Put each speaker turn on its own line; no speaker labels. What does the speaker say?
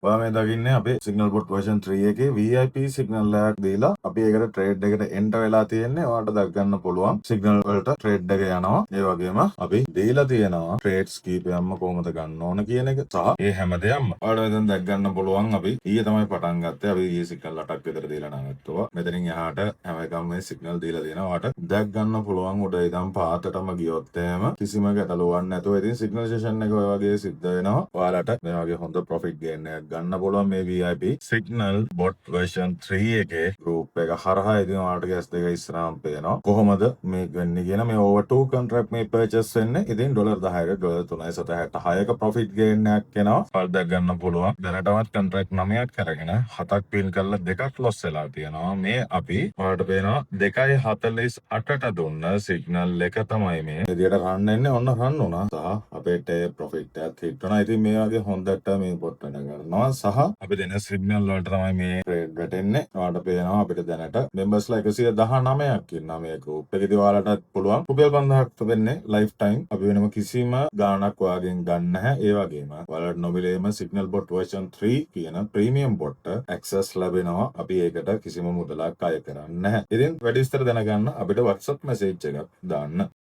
ඔයා මේ දකින්නේ අපේ සිග්නල් බොට් version 3 එකේ VIP සිග්නල් එකක් දීලා අපි ඒකට ට්‍රේඩ් එකට එන්ටර් වෙලා තියෙන්නේ. ඔයාලට දක් ගන්න පුළුවන් සිග්නල් වලට ට්‍රේඩ් එක යනවා. ඒ වගේම අපි දීලා තියෙනවා ට්‍රේඩ්ස් කීපයක්ම කොහොමද ගන්න ඕන කියන එක සහ ඒ හැමදේම ඔයාලට දැන් දක් ගන්න පුළුවන්. අපි ඊයේ තමයි පටන් ගත්තේ. අපි ඊයේ සිග්නල් 8ක් විතර දීලා නවත්තුවා. මෙතනින් එහාට හැම එකම මේ සිග්නල් දීලා තියෙනවා. ඔයාලට දක් ගන්න පුළුවන් උඩ ඉඳන් පාතටම ගියොත් එහෙම කිසිම ගැටලුවක් නැතුව ඉතින් සිග්නල් සෙෂන් එක ඔය වගේ සිද්ධ වෙනවා. ඔයාලට මේ වගේ හොඳ ප්‍රොෆිට් ගේන් එකක් ගන්න පුළුවන් මේ VIP සිග්නල් බොට් version 3 එකේ group එක හරහා. ඉතින් ඔයාලට ගැස් දෙක ඉස්සරහම පේනවා කොහොමද මේක වෙන්නේ කියන මේ over 2 contract මේ purchase වෙන්නේ. ඉතින් $10ක $3.66ක ප්‍රොෆිට් ගේන් එකක් එනවා. ඔයාලට දැක් ගන්න පුළුවන් දැනටමත් contract 9ක් කරගෙන 7ක් පින් කරලා 2ක් loss වෙලා තියෙනවා. මේ අපි ඔයාලට පේනවා 2.48ට දුන්න සිග්නල් එක තමයි මේ විදියට රන් වෙන්නේ. ඔන්න රන් වුණා සහ අපේට ප්‍රොෆිට් එකක් හිට වෙනවා. ඉතින් මේ වගේ හොඳට මේ පොට් වෙන ගන්නවා සහ අපි දෙන සිග්නල් වලට තමයි මේ ට්‍රේඩ් වැටෙන්නේ. ඔයාලට පේනවා අපිට දැනට මෙම්බර්ස්ලා 119ක් ඉන්නවා මේ group එකේදී. ඔයාලටත් පුළුවන් රුපියල් 5000ක් දෙන්නේ ලයිෆ් ටයිම්. අපි වෙනම කිසිම ගාණක් ඔයාගෙන් ගන්න නැහැ. ඒ වගේම ඔයාලට නොමිලේම සිග්නල් බොට් version 3 කියන ප්‍රීමියම් බොට් ඇක්සස් ලැබෙනවා. අපි ඒකට කිසිම මුදලක් අය කරන්නේ නැහැ. ඉතින් වැඩි විස්තර දැනගන්න අපිට WhatsApp message එකක් දාන්න.